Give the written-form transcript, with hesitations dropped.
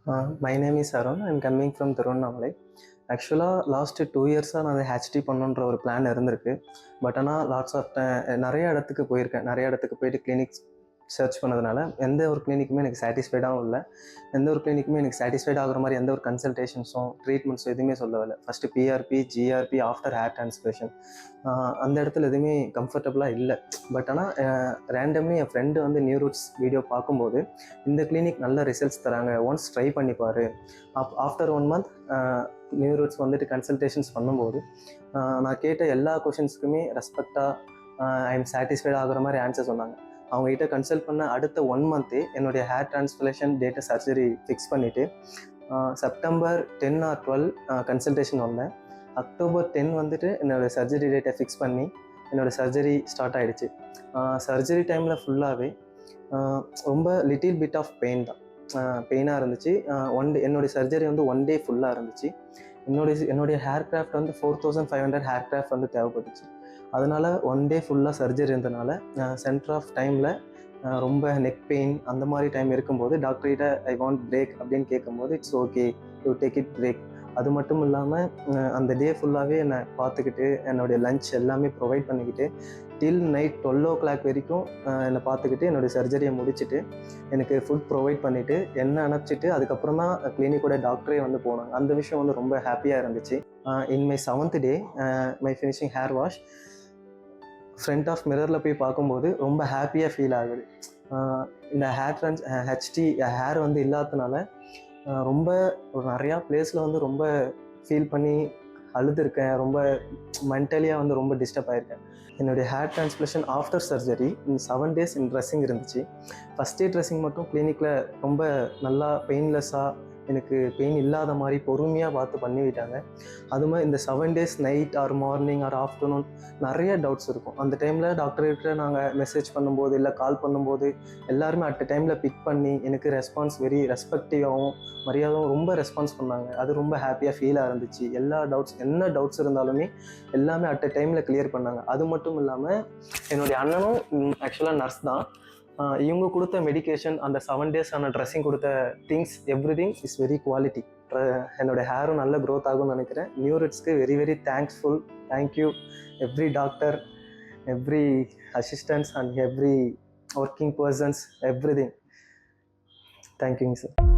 My name is Arun. I'm coming from Tirunnamalai. ஆக்சுவலாக last 2 இயர்ஸாக நான் ஹெச்டி பண்ணணுன்ற ஒரு பிளான் இருந்திருக்கு. பட் ஆனால் லாட்ஸ் ஆஃப் நிறைய இடத்துக்கு போயிருக்கேன். நிறைய இடத்துக்கு போயிட்டு கிளினிக்ஸ் சர்ச் பண்ணதுனால எந்த ஒரு கிளினிக்குமே எனக்கு சாட்டிஸ்ஃபைடாகவும் இல்லை. எந்த ஒரு கிளினிக்குமே எனக்கு சாட்டிஸ்ஃபைட் ஆகிற மாதிரி எந்த ஒரு கன்சல்டேஷன்ஸும் ட்ரீட்மெண்ட்ஸும் எதுவுமே சொல்லவில்லை. First PRP, GRP, after hair transplantation அந்த இடத்துல எதுவுமே கம்ஃபர்டபுளாக இல்லை. பட் ஆனால் ரேண்டம்லி என் ஃப்ரெண்டு வந்து நியூ ரூட்ஸ் வீடியோ பார்க்கும்போது இந்த கிளினிக் நல்ல ரிசல்ட்ஸ் தராங்க, ஒன்ஸ் ட்ரை பண்ணிப்பார். ஆஃப்டர் 1 month நியூ ரூட்ஸ் வந்துட்டு கன்சல்டேஷன்ஸ் பண்ணும்போது நான் கேட்ட எல்லா கொஷின்ஸுக்குமே ரெஸ்பெக்டாக ஐ எம் சாட்டிஸ்ஃபைட் ஆகிற மாதிரி ஆன்சர் சொன்னாங்க. அவங்ககிட்ட கன்சல்ட் பண்ண அடுத்த 1 month என்னுடைய ஹேர் டிரான்ஸ்பிளேஷன் டேட்டை சர்ஜரி ஃபிக்ஸ் பண்ணிவிட்டு செப்டம்பர் 10 or 12 கன்சல்டேஷன் வந்தேன். அக்டோபர் 10 வந்துட்டு என்னோடய சர்ஜரி டேட்டை ஃபிக்ஸ் பண்ணி என்னோடய சர்ஜரி ஸ்டார்ட் ஆகிடுச்சு. சர்ஜரி டைமில் ஃபுல்லாகவே ரொம்ப லிட்டில் பிட் ஆஃப் பெயின் தான், பெயினாக இருந்துச்சு. என்னுடைய சர்ஜரி வந்து 1 day ஃபுல்லாக இருந்துச்சு. என்னுடைய ஹேர் கிராஃப்ட் வந்து 4500 ஹேர் கிராஃப்ட் வந்து தேவைப்பட்டுச்சு. அதனால் 1 day ஃபுல்லாக சர்ஜரி இருந்ததுனால சென்டர் ஆஃப் டைமில் ரொம்ப நெக் பெயின் அந்த மாதிரி டைம் இருக்கும்போது டாக்டர்கிட்ட ஐ வாண்ட் பிரேக் அப்படின்னு கேட்கும்போது it's okay, you take it break. அது மட்டும் இல்லாமல் அந்த டே ஃபுல்லாகவே என்னை பார்த்துக்கிட்டு என்னுடைய லஞ்ச் எல்லாமே ப்ரொவைட் பண்ணிக்கிட்டு டில் நைட் 12 o'clock வரைக்கும் என்னை பார்த்துக்கிட்டு என்னுடைய சர்ஜரியை முடிச்சுட்டு எனக்கு ஃபுட் ப்ரொவைட் பண்ணிவிட்டு என்னை அனுப்பிச்சிட்டு அதுக்கப்புறம் தான் கிளினிக்கோட டாக்டரே வந்து போனாங்க. அந்த விஷயம் வந்து ரொம்ப ஹாப்பியாக இருந்துச்சு. In my 7th day my finishing hair wash front of மிரரில் போய் பார்க்கும்போது ரொம்ப ஹாப்பியாக ஃபீல் ஆகுது. இந்த ஹெச்டி ஹேர் வந்து இல்லாததுனால ரொம்ப நிறையா பிளேஸில் வந்து ரொம்ப ஃபீல் பண்ணி அழுதுருக்கேன். ரொம்ப மென்டலியாக வந்து ரொம்ப டிஸ்டர்ப் ஆகிருக்கேன். என்னுடைய hair டிரான்ஸ்பிளேஷன் after surgery 7 days dressing இருந்துச்சு. ஃபஸ்ட் டே ட்ரெஸ்ஸிங் மட்டும் கிளினிக்கில் ரொம்ப நல்லா பெயின்லெஸ்ஸாக எனக்கு பெயின் இல்லாத மாதிரி பொறுமையாக பார்த்து பண்ணிவிட்டாங்க. அது மாதிரி இந்த 7 days night or morning or afternoon நிறைய டவுட்ஸ் இருக்கும். அந்த டைமில் டாக்டர்கிட்ட நாங்கள் மெசேஜ் பண்ணும்போது இல்லை கால் பண்ணும்போது எல்லாருமே அட் டைமில் பிக் பண்ணி எனக்கு ரெஸ்பான்ஸ் வெரி ரெஸ்பெக்டிவாகவும் மரியாதையும் ரொம்ப ரெஸ்பான்ஸ் பண்ணாங்க. அது ரொம்ப ஹாப்பியாக ஃபீலாக இருந்துச்சு. என்ன டவுட்ஸ் இருந்தாலுமே எல்லாமே அட் டைமில் கிளியர் பண்ணாங்க. அது மட்டும் இல்லாமல் என்னுடைய அண்ணனும் ஆக்சுவலாக நர்ஸ் தான். இவங்க கொடுத்த மெடிக்கேஷன், அந்த 7 days ட்ரெஸ்ஸிங் கொடுத்த things, everything is very quality. என்னோட ஹேரும் நல்ல க்ரோத் ஆகும்னு நினைக்கிறேன். நியூ ரூட்ஸ்க்கு very very thanksful. Thank you every doctor, every assistants and every working persons, everything. தேங்க்யூங்க சார்.